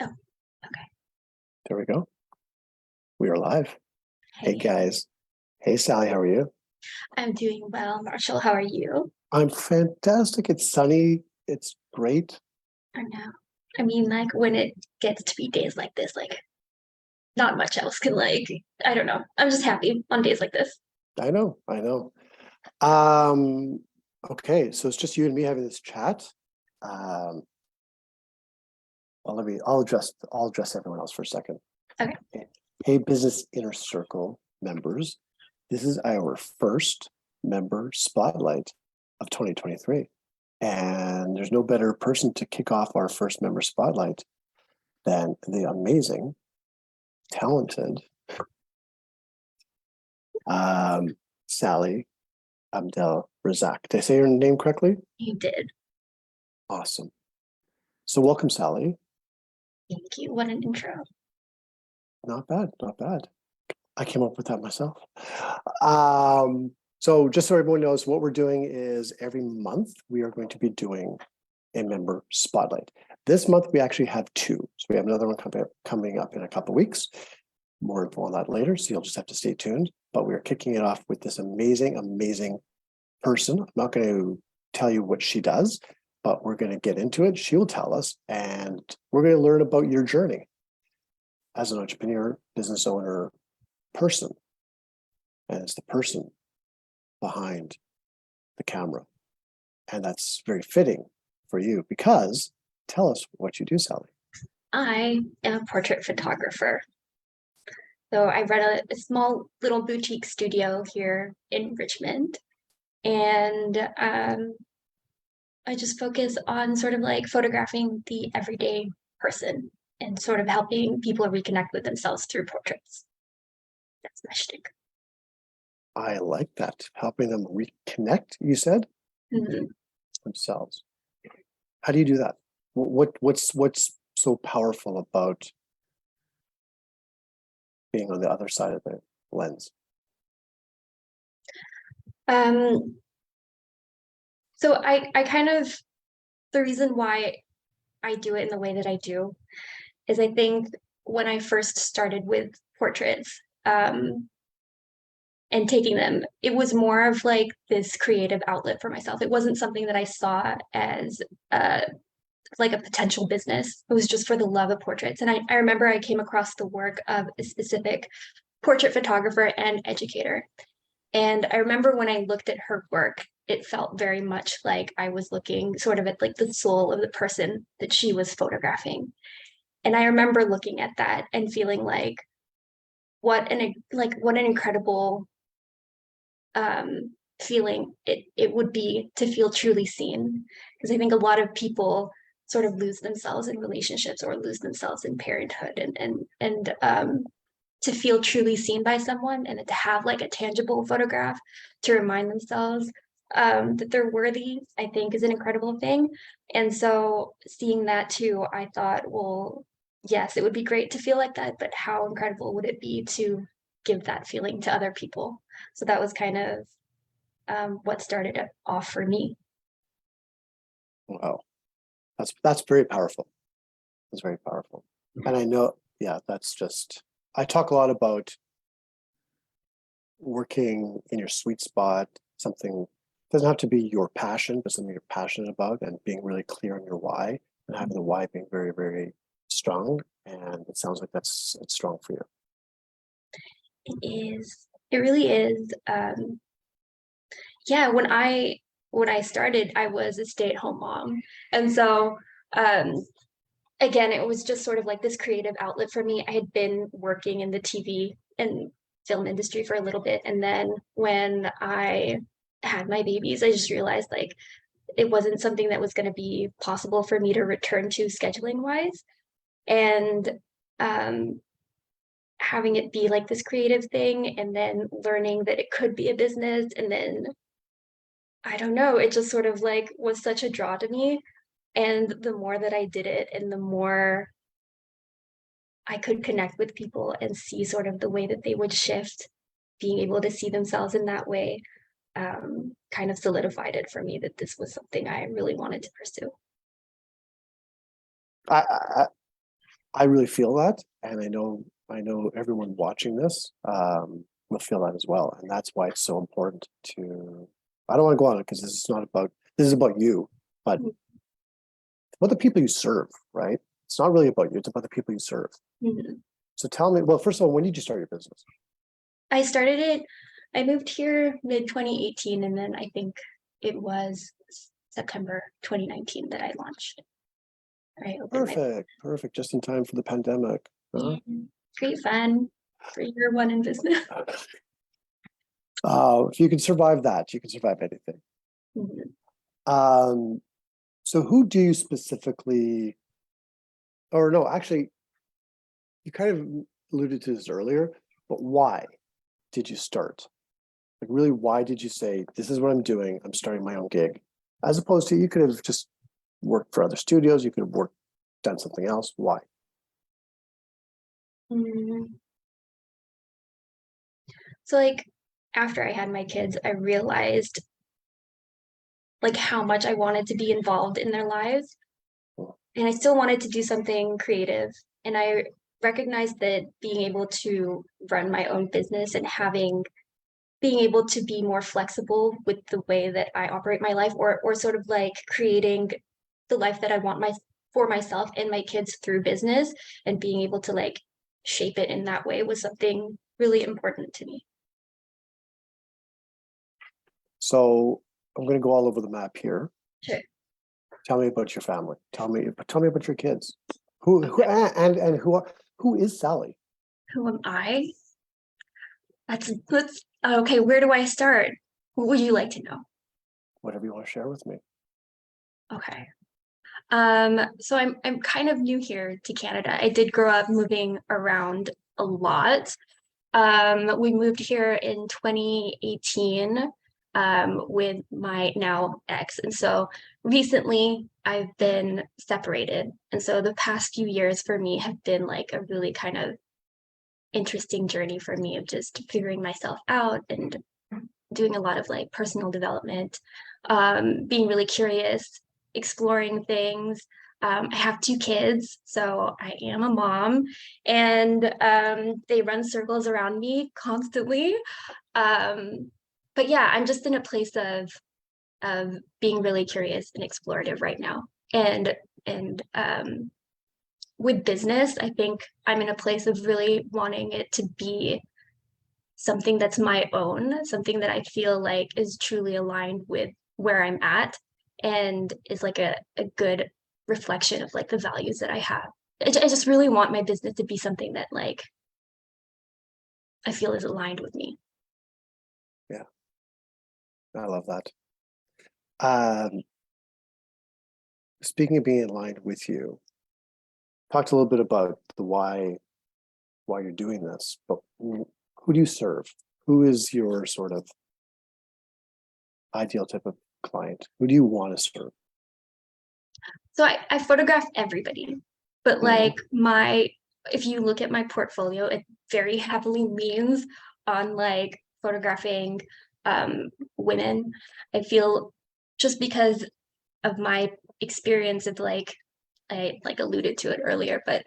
Oh, okay. There we go. We are live. Hey Hey, guys. Hey Sally, how are you? I'm doing well. Marshall, how are you? I'm fantastic. It's sunny. It's great. I know. I mean, like when it gets to be days like this, like not much else can I don't know. I'm just happy on days like this. I know. I know. Um, okay, so it's just you and me having this chat. Um, I'll address everyone else for a second. Okay. Hey, Business Inner Circle members. This is our first member spotlight of 2023. And there's no better person to kick off our first member spotlight than the amazing, talented Sally Abdel Razak. Did I say your name correctly? You did. Awesome. So welcome, Sally. Thank you. What an intro. Not bad, not bad. I came up with that myself. So just so everyone knows, what we're doing is every month we are going to be doing a member spotlight. This month we actually have two. So we have another one coming up in a couple of weeks. More info on that later, so you'll just have to stay tuned. But we are kicking it off with this amazing, amazing person. I'm not going to tell you what she does, but we're going to get into it. She will tell us, and we're going to learn about your journey as an entrepreneur, business owner, person. And it's the person behind the camera. And that's very fitting for you because tell us what you do, Sally. I am a portrait photographer. So I run a small little boutique studio here in Richmond. And I just focus on sort of like photographing the everyday person and sort of helping people reconnect with themselves through portraits. That's my shtick. I like that. Helping them reconnect, you said, Mhm. themselves. How do you do that? What's so powerful about being on the other side of the lens? Um, so I kind of, the reason why I do it in the way that I do is I think when I first started with portraits, and taking them, it was more of like this creative outlet for myself. It wasn't something that I saw as like a potential business. It was just for the love of portraits. And I remember I came across the work of a specific portrait photographer and educator. And I remember when I looked at her work, it felt very much like I was looking sort of at like the soul of the person that she was photographing. And I remember looking at that and feeling like what an incredible feeling it would be to feel truly seen. Because I think a lot of people sort of lose themselves in relationships or lose themselves in parenthood and to feel truly seen by someone and to have like a tangible photograph to remind themselves that they're worthy, I think is an incredible thing. And so seeing that too, I thought, well, yes, it would be great to feel like that, but how incredible would it be to give that feeling to other people? So that was kind of what started it off for me. Wow, that's very powerful. That's very powerful. And I know, yeah, that's just. I talk a lot about working in your sweet spot. Something doesn't have to be your passion, but something you're passionate about, and being really clear on your why, and having the why being very, very strong. And it sounds like it's strong for you. It is. It really is. Yeah, when I started, I was a stay-at-home mom. And so um again, it was just sort of like this creative outlet for me. I had been working in the TV and film industry for a little bit. And then when I had my babies, I just realized like it wasn't something that was going to be possible for me to return to scheduling wise. And um, having it be like this creative thing and then learning that it could be a business. And then I don't know, it just sort of like was such a draw to me. And the more that I did it and the more I could connect with people and see sort of the way that they would shift, being able to see themselves in that way, kind of solidified it for me that this was something I really wanted to pursue. I I really feel that, and I know everyone watching this will feel that as well, and that's why it's so important to. I don't want to go on it because this is about you, but about the people you serve, right? It's not really about you; it's about the people you serve. Mhm. So tell me, well, first of all, when did you start your business? I moved here mid 2018, and then I think it was September 2019 that I launched. I opened my Perfect, just in time for the pandemic. Huh? great fun for year one in business. If you can survive that, you can survive anything. Mhm. Um, so who do you specifically, or no, actually, you kind of alluded to this earlier, but why did you start? Like, really, why did you say, this is what I'm doing? I'm starting my own gig, as opposed to you could have just worked for other studios, you could have done something else. Why? Mm. So like after I had my kids, I realized like how much I wanted to be involved in their lives. And I still wanted to do something creative. And I recognized that being able to run my own business and being able to be more flexible with the way that I operate my life, or sort of like creating the life that I want for myself and my kids through business, and being able to like shape it in that way was something really important to me. So I'm going to go all over the map here. Sure. Tell me about your family. Tell me about your kids. And who is Sally? Who am I? Let's okay, where do I start? What would you like to know? Whatever you want to share with me. Okay. So I'm kind of new here to Canada. I did grow up moving around a lot. We moved here in 2018 with my now ex. And so recently I've been separated. And so the past few years for me have been like a really kind of interesting journey for me of just figuring myself out and doing a lot of like personal development, being really curious, exploring things. I have two kids, so I am a mom, and they run circles around me constantly. But yeah, I'm just in a place of being really curious and explorative right now. And with business, I think I'm in a place of really wanting it to be something that's my own, something that I feel like is truly aligned with where I'm at and is like a good reflection of like the values that I have. I just really want my business to be something that like I feel is aligned with me. Yeah, I love that. Um, Speaking of being aligned with you, talked a little bit about the why you're doing this, but who do you serve? Who is your sort of ideal type of client? Who do you want to serve? So I photograph everybody, but like if you look at my portfolio, it very heavily leans on like photographing women. I feel just because of my experience of like I like alluded to it earlier, but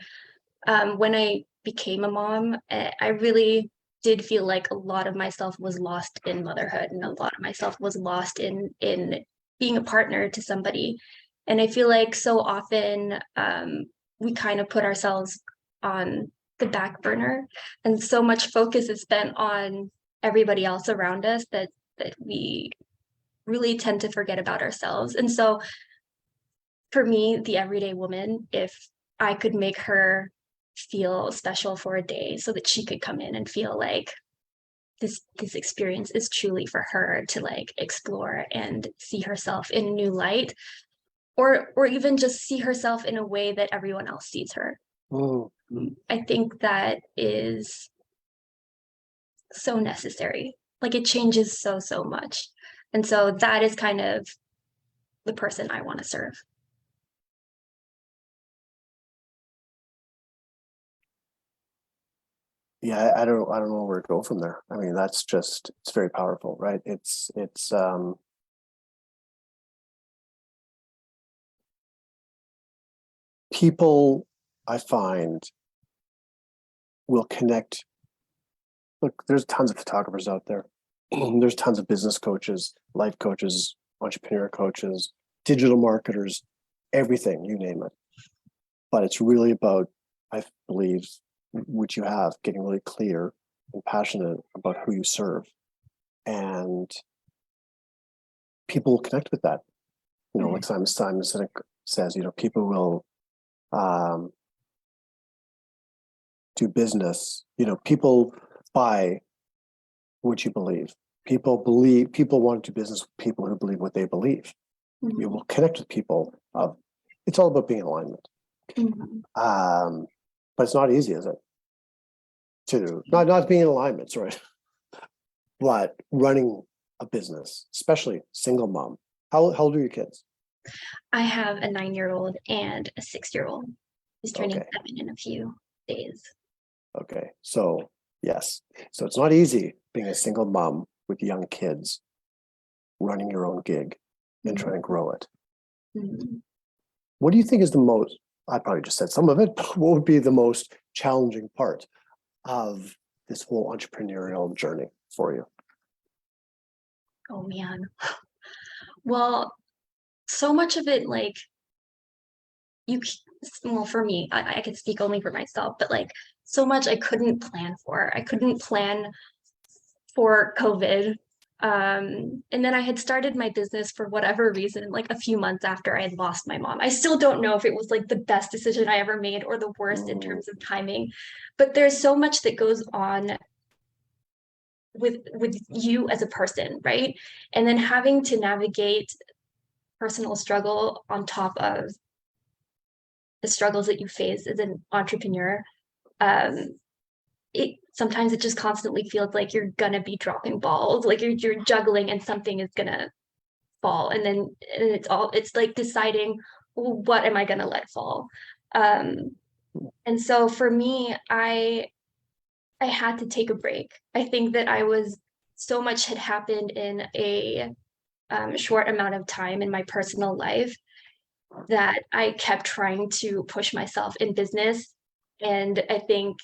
when I became a mom, I really did feel like a lot of myself was lost in motherhood, and a lot of myself was lost in being a partner to somebody. And I feel like so often we kind of put ourselves on the back burner, and so much focus is spent on everybody else around us that we really tend to forget about ourselves. And so for me, the everyday woman, if I could make her feel special for a day so that she could come in and feel like this experience is truly for her to like explore and see herself in a new light, or even just see herself in a way that everyone else sees her. Oh, I think that is so necessary. Like it changes so much. And so that is kind of the person I want to serve. yeah, I don't know where to go from there. I mean, it's very powerful, right? It's people I find will connect. Look, there's tons of photographers out there. There's tons of business coaches, life coaches, entrepreneur coaches, digital marketers, everything, you name it. But it's really about, I believe, which you have, getting really clear and passionate about who you serve. And people will connect with that. You know, like Simon Sinek says, you know, people will do business. You know, people buy what you believe. People want to do business with people who believe what they believe. Mm-hmm. You will connect with people. It's all about being in alignment. Mm-hmm. But it's not easy, is it? To not being in alignment, sorry. But running a business, especially single mom. How old are your kids? I have a 9-year-old and a 6-year-old. He's turning Okay. 7 in a few days. Okay. So yes. So it's not easy being a single mom with young kids, running your own gig and trying to grow it. Mm-hmm. What do you think is the most, I probably just said some of it, but what would be the most challenging part of this whole entrepreneurial journey for you? Oh man. Well, so much of it, like well, for me, I could speak only for myself, but like so much I couldn't plan for. I couldn't plan for COVID. And then I had started my business for whatever reason, like a few months after I had lost my mom. I still don't know if it was like the best decision I ever made or the worst in terms of timing, but there's so much that goes on with you as a person, right? And then having to navigate personal struggle on top of the struggles that you face as an entrepreneur. Sometimes it just constantly feels like you're gonna be dropping balls, like you're juggling and something is gonna fall, and it's like deciding, well, what am I gonna let fall. And so for me, I had to take a break. I think that so much had happened in a short amount of time in my personal life that I kept trying to push myself in business. And I think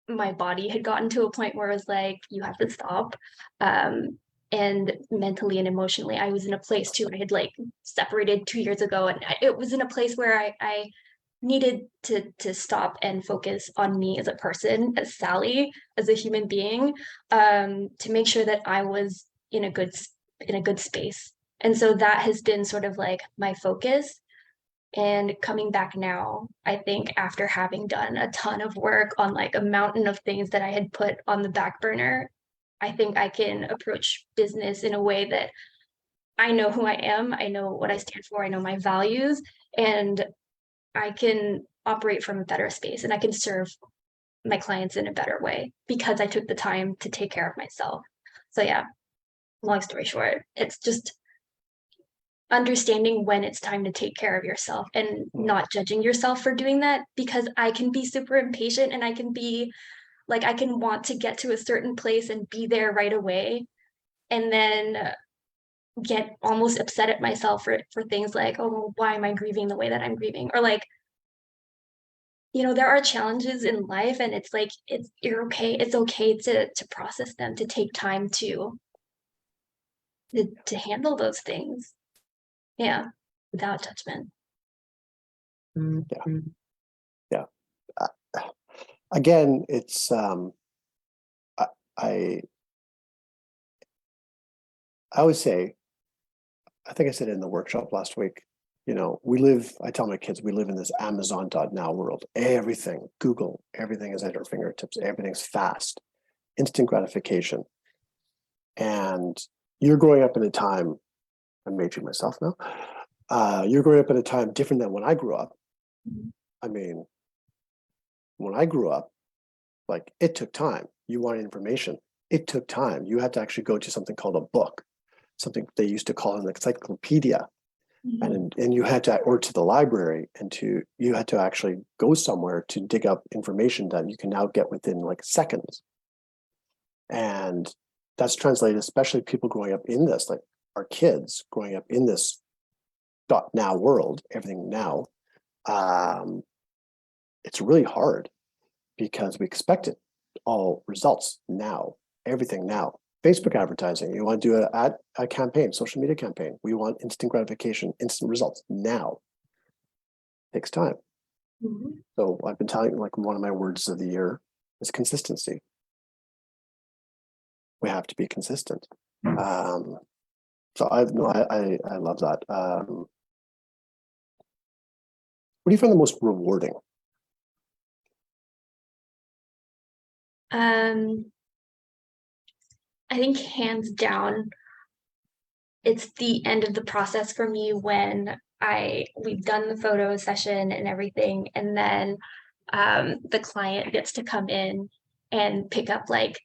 my body had gotten to a point where it was like, you have to stop. And mentally and emotionally, I was in a place too. I had like separated 2 years ago, and it was in a place where I needed to stop and focus on me as a person, as Sally, as a human being, to make sure that I was in a good space. And so that has been sort of like my focus. And coming back now, I think after having done a ton of work on like a mountain of things that I had put on the back burner, I think I can approach business in a way that I know who I am, I know what I stand for, I know my values, and I can operate from a better space and I can serve my clients in a better way because I took the time to take care of myself. So yeah, long story short, it's just understanding when it's time to take care of yourself and not judging yourself for doing that, because I can be super impatient and I can be like, I can want to get to a certain place and be there right away, and then get almost upset at myself for things like, oh, well, why am I grieving the way that I'm grieving? Or like, there are challenges in life, and it's like, you're okay. It's okay to process them, to take time to handle those things. Yeah, without judgment. Yeah. Yeah. Again, it's I always say, I think I said it in the workshop last week, I tell my kids, we live in this Amazon.now world. Everything, Google, everything is at our fingertips. Everything's fast, instant gratification. And you're growing up in a time, I'm aging myself now. You're growing up in a time different than when I grew up. I mean, when I grew up, like, it took time. You wanted information. It took time. You had to actually go to something called a book, something they used to call an encyclopedia. And you had to, or to the library, and you had to actually go somewhere to dig up information that you can now get within like seconds. And that's translated, especially people growing up in this, like our kids growing up in this .now world, everything now. it's really hard because we expect it all results now, everything now. Facebook advertising, you want to do a campaign, social media campaign. We want instant gratification, instant results now. Takes time. Mhm. So I've been telling, like, one of my words of the year is consistency. We have to be consistent. So I love that. What do you find the most rewarding? I think hands down, it's the end of the process for me when we've done the photo session and everything, and then the client gets to come in and pick up like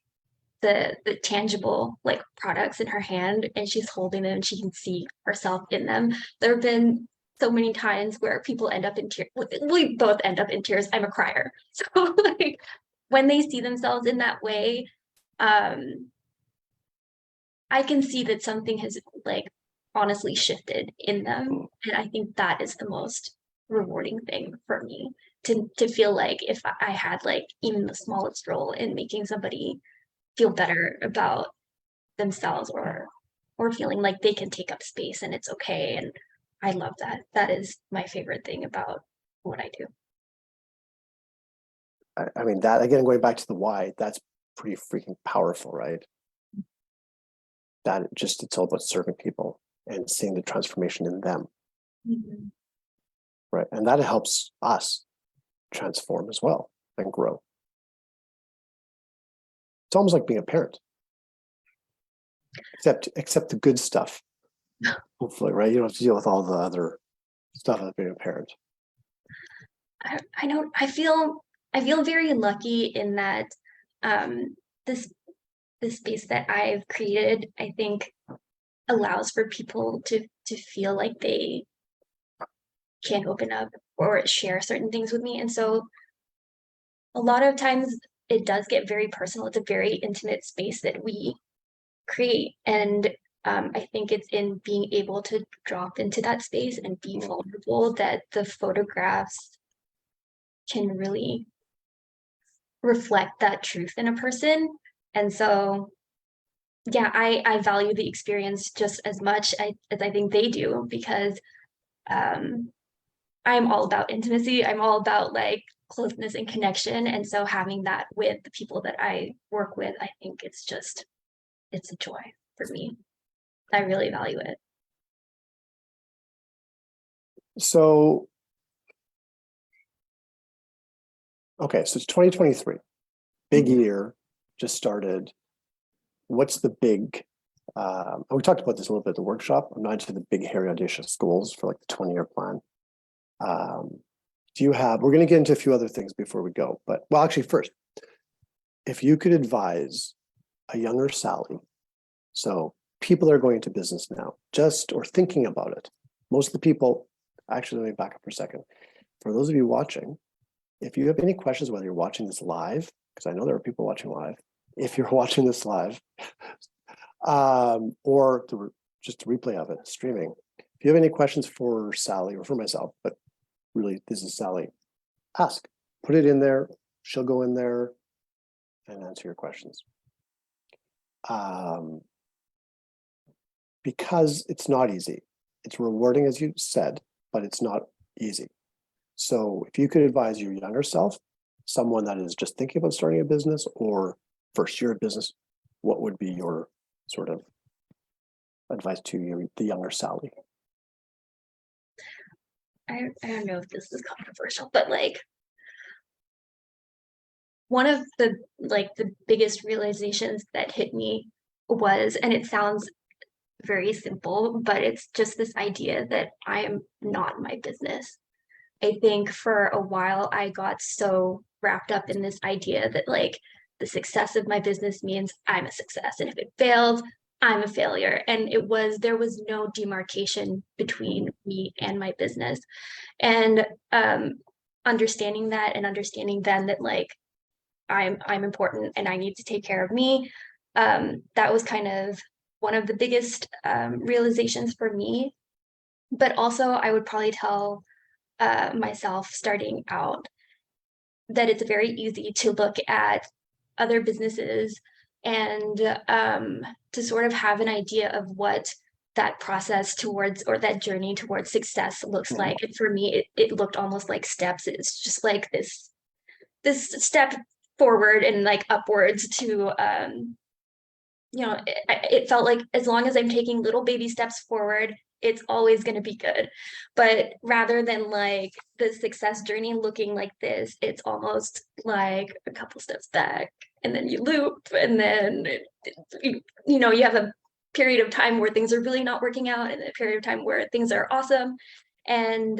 the tangible like products in her hand, and she's holding them and she can see herself in them. There have been so many times where people end up in tears. We both end up in tears. I'm a crier. So like when they see themselves in that way, um, I can see that something has like honestly shifted in them. And I think that is the most rewarding thing for me to feel like if I had like even the smallest role in making somebody feel better about themselves or feeling like they can take up space and it's okay. And I love that. That is my favorite thing about what I do. I mean, that again, going back to the why, that's pretty freaking powerful, right? That just, it's all about serving people and seeing the transformation in them. Mhm. Right. And that helps us transform as well and grow. It's almost like being a parent, except the good stuff. Hopefully, right? You don't have to deal with all the other stuff of being a parent. I know I feel very lucky in that um this the space that I've created, I think allows for people to feel like they can open up or share certain things with me. And so a lot of times it does get very personal. It's a very intimate space that we create. And I think it's in being able to drop into that space and be vulnerable that the photographs can really reflect that truth in a person. And so, yeah, I value the experience just as much as I think they do because um, I'm all about intimacy. I'm all about like closeness and connection. And so having that with the people that I work with, I think it's a joy for me. I really value it. So, okay, so it's 2023, big year, just started. What's the big, we talked about this a little bit at the workshop. I'm not into the big, hairy, audacious goals for like the 20-year plan. Do you have, we're going to get into a few other things before we go, but well, actually first, if you could advise a younger Sally, so people that are going into business now, just or thinking about it, most of the people, actually, let me back up for a second. For those of you watching, if you have any questions, whether you're watching this live, because I know there are people watching live, if you're watching this live, or just a replay of it, streaming, if you have any questions for Sally or for myself, but really this is Sally, ask, put it in there, she'll go in there and answer your questions. Because it's not easy. It's rewarding, as you said, but it's not easy. So if you could advise your younger self, someone that is just thinking about starting a business or first year of business, what would be your sort of advice to you, the younger Sally? I don't know if this is controversial, but like one of the biggest realizations that hit me was, and it sounds very simple, but it's just this idea that I am not my business. I think for a while I got so wrapped up in this idea that like the success of my business means I'm a success. And if it fails, I'm a failure. And there was no demarcation between me and my business. And understanding that and understanding then that like I'm important and I need to take care of me. That was kind of one of the biggest realizations for me. But also I would probably tell myself starting out that it's very easy to look at other businesses and to sort of have an idea of what that process towards or that journey towards success looks Mhm. like. And for me, it looked almost like steps. It's just like this step forward and like upwards to it felt like as long as I'm taking little baby steps forward, it's always going to be good. But rather than like the success journey looking like this, it's almost like a couple steps back and then you loop and then you have a period of time where things are really not working out and a period of time where things are awesome. And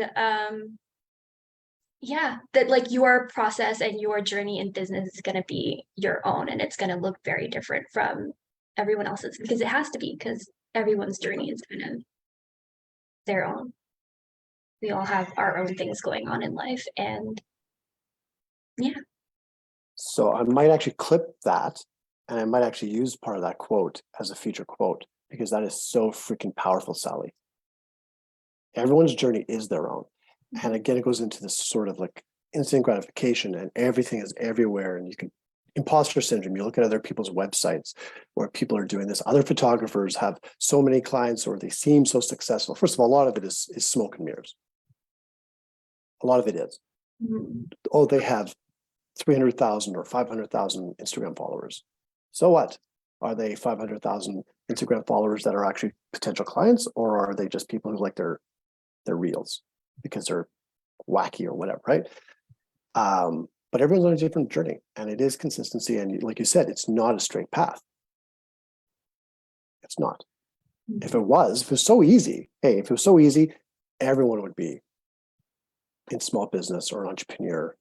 yeah, that like your process and your journey in business is going to be your own and it's going to look very different from everyone else's because it has to be because everyone's journey is kind of their own. We all have our own things going on in life and yeah. So I might actually clip that and I might actually use part of that quote as a feature quote because that is so freaking powerful, Sally. Everyone's journey is their own. And again, it goes into this sort of like instant gratification and everything is everywhere. And you can imposter syndrome. You look at other people's websites where people are doing this. Other photographers have so many clients or they seem so successful. First of all, a lot of it is smoke and mirrors. A lot of it is. Oh, they have 300,000 or 500,000 Instagram followers. So what? Are they 500,000 Instagram followers that are actually potential clients, or are they just people who like their reels because they're wacky or whatever, right? But everyone's on a different journey, and it is consistency. And like you said, it's not a straight path. It's not. If it was so easy, hey, if it was so easy, everyone would be in small business or an entrepreneur.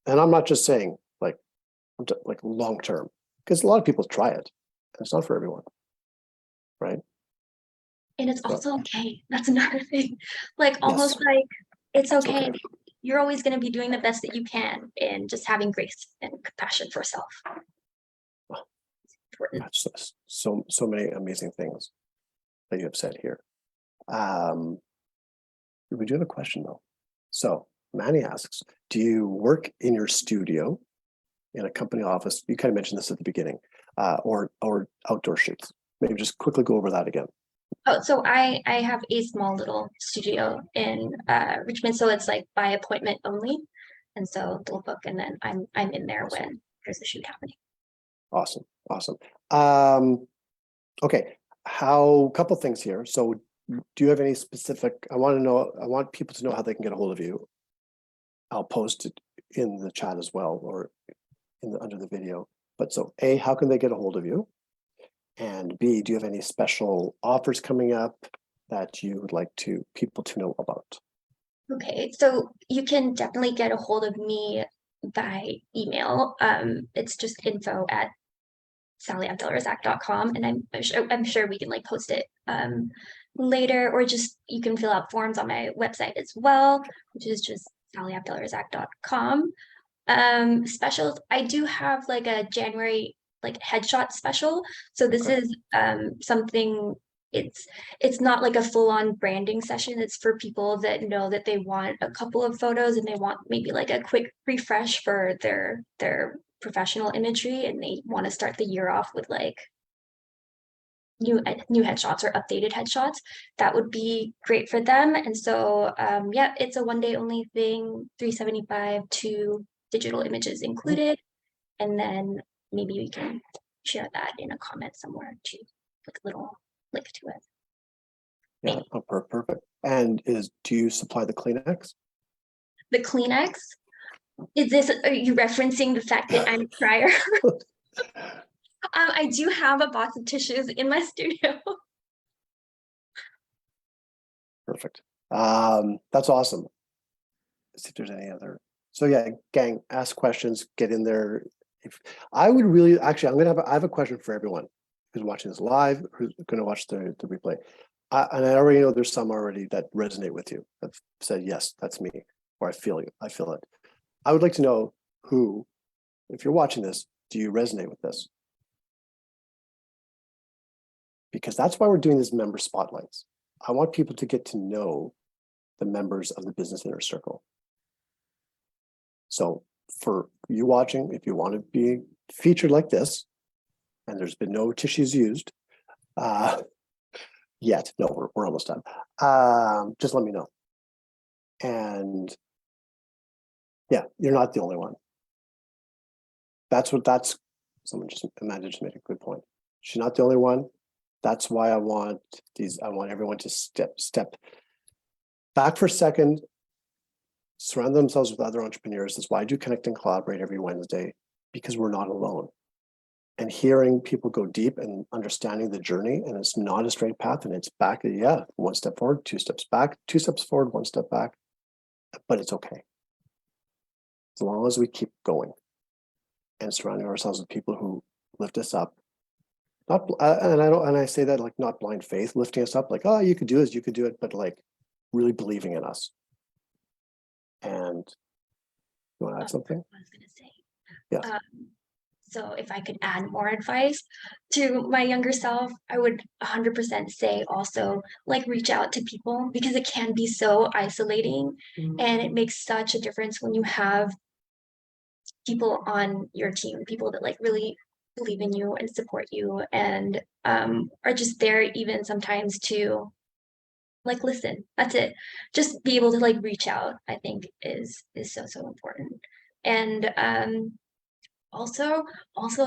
And I'm not just saying like long term, because a lot of people try it, and it's not for everyone, right? And it's also okay. That's another thing. Like Yes, almost like it's it's okay. okay. You're always going to be doing the best that you can and just having grace and compassion for self. Important. That's so many amazing things that you have said here. We do have a question though. So Manny asks, do you work in your studio in a company office? You kind of mentioned this at the beginning, or outdoor shoots. Maybe just quickly go over that again. Oh, so I have a small little studio in Richmond, so it's like by appointment only, and so they'll book, and then I'm in there Awesome. when there's a shoot happening. Awesome. Okay, couple things here. So do you have any specific, I want people to know how they can get a hold of you. I'll post it in the chat as well, or under the video. But so A, how can they get a hold of you? And B, do you have any special offers coming up that you would like people to know about? Okay, so you can definitely get a hold of me by email. It's just info@sallyabdelrazak.com, and I'm sure we can like post it later, or just you can fill out forms on my website as well, which is just sallyabdelrazak.com. Specials, I do have like a January like headshot special. So this Okay. is something, it's not like a full-on branding session. It's for people that know that they want a couple of photos and they want maybe like a quick refresh for their professional imagery, and they want to start the year off with like new headshots or updated headshots. That would be great for them. And so yeah, it's a 1 day only thing, $375, 2 digital images included. And then maybe we can share that in a comment somewhere too, like a little link to it. Yeah, perfect. And do you supply the Kleenex? The Kleenex, are you referencing the fact that I'm a crier? I do have a box of tissues in my studio. Perfect. That's awesome. Let's see if there's any other. So yeah, gang, ask questions, get in there. If I would really actually, I have a question for everyone who's watching this live, who's going to watch the replay. And I already know there's some already that resonate with you, that said, yes, that's me, or I feel it. I would like to know who, if you're watching this, do you resonate with this? Because that's why we're doing these member spotlights. I want people to get to know the members of the Business Inner Circle. So for you watching, if you want to be featured like this, and there's been no tissues used yet. No, we're almost done. Just let me know. And yeah, you're not the only one. Someone just made a good point. She's not the only one. That's why I want everyone to step back for a second, surround themselves with other entrepreneurs. That's why I do Connect and Collaborate every Wednesday, because we're not alone. And hearing people go deep and understanding the journey, and it's not a straight path, and it's back, yeah, 1 step forward, 2 steps back, 2 steps forward, 1 step back, but it's okay. As long as we keep going and surrounding ourselves with people who lift us up. Not, and I say that like not blind faith, lifting us up, like, oh, you could do this, you could do it, but like really believing in us. And you want to add something? I was going to say, Yeah. So if I could add more advice to my younger self, I would 100% say also like reach out to people, because it can be so isolating, and it makes such a difference when you have people on your team, people that like really believe in you and support you, and are just there even sometimes to like listen. That's it. Just be able to like reach out, I think is so important. And also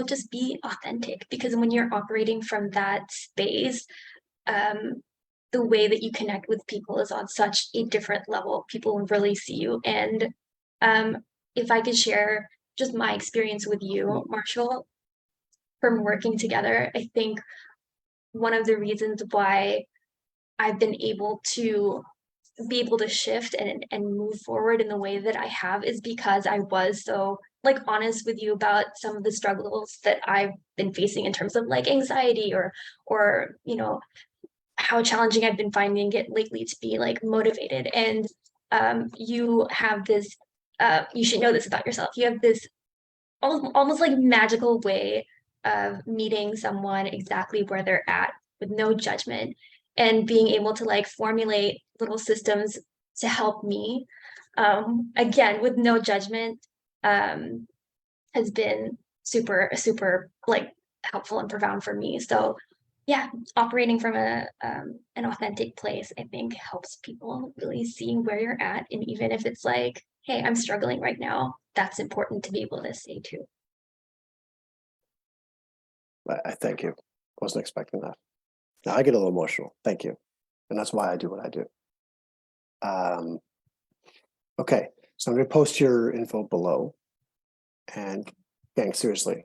just be authentic, because when you're operating from that space, um the way that you connect with people is on such a different level. People really see you. And um if I could share just my experience with you, Marshall, from working together, I think one of the reasons why I've been able to shift and move forward in the way that I have is because I was so like honest with you about some of the struggles that I've been facing in terms of like anxiety, or how challenging I've been finding it lately to be like motivated. And you have this you should know this about yourself. You have this almost like magical way of meeting someone exactly where they're at with no judgment, and being able to like formulate little systems to help me, again with no judgment, um, has been super like helpful and profound for me. So yeah, operating from an authentic place, I think helps people really see where you're at. And even if it's like, hey, I'm struggling right now, that's important to be able to say too. I thank you. Wasn't expecting that. Now I get a little emotional. Thank you. And that's why I do what I do. Okay, so I'm going to post your info below. And gang, seriously,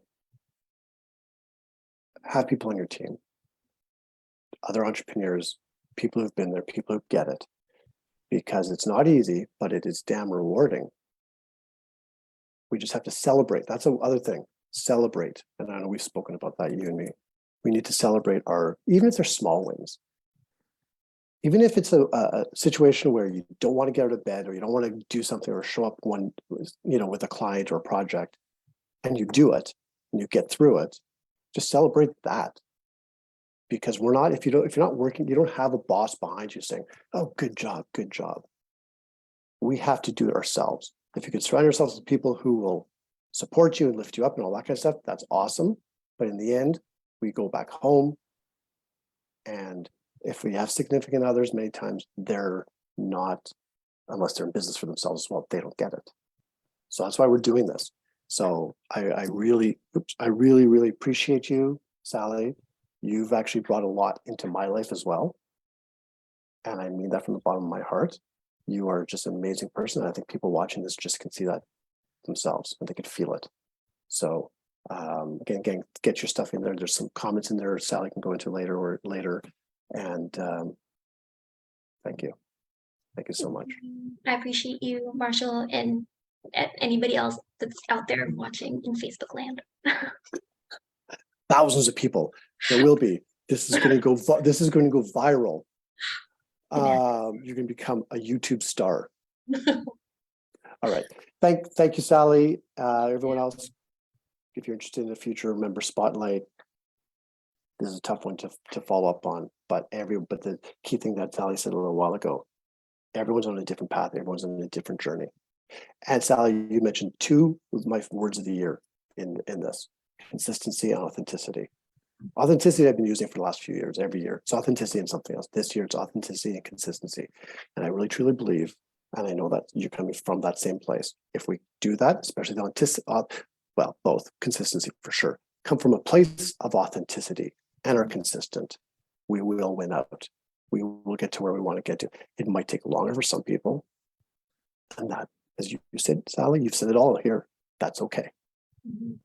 have people on your team, other entrepreneurs, people who've been there, people who get it, because it's not easy, but it is damn rewarding. We just have to celebrate. That's the other thing. Celebrate. And I know we've spoken about that, you and me. We need to celebrate even if they're small wins. Even if it's a situation where you don't want to get out of bed, or you don't want to do something, or show up with a client or a project, and you do it and you get through it, just celebrate that. Because if you're not working, you don't have a boss behind you saying, oh, good job, good job. We have to do it ourselves. If you can surround yourselves with people who will support you and lift you up and all that kind of stuff, that's awesome. But in the end, we go back home, and if we have significant others, many times they're not, unless they're in business for themselves as well, they don't get it. So that's why we're doing this. So I really appreciate you, Sally. You've actually brought a lot into my life as well. And I mean that from the bottom of my heart. You are just an amazing person. I think people watching this just can see that themselves, and they can feel it. So again, get your stuff in there. There's some comments in there Sally can go into later. And thank you. Thank you so much. I appreciate you, Marshall, and anybody else that's out there watching in Facebook land. Thousands of people. There will be. This is going to go viral. You can become a YouTube star. All right. Thank you, Sally. Everyone else, if you're interested in the future member spotlight, this is a tough one to follow up on. But the key thing that Sally said a little while ago, everyone's on a different path. Everyone's on a different journey. And Sally, you mentioned two of my words of the year in this: consistency and authenticity. Authenticity I've been using for the last few years, every year. It's authenticity and something else. This year it's authenticity and consistency. And I really truly believe, and I know that you're coming from that same place. If we do that, especially the authenticity, well, both consistency for sure, come from a place of authenticity and are consistent, we will win out. We will get to where we want to get to. It might take longer for some people. And that, as you said, Sally, you've said it all here. That's okay. Mhm.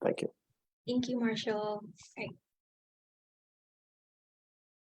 Thank you. Thank you, Marshall. All right.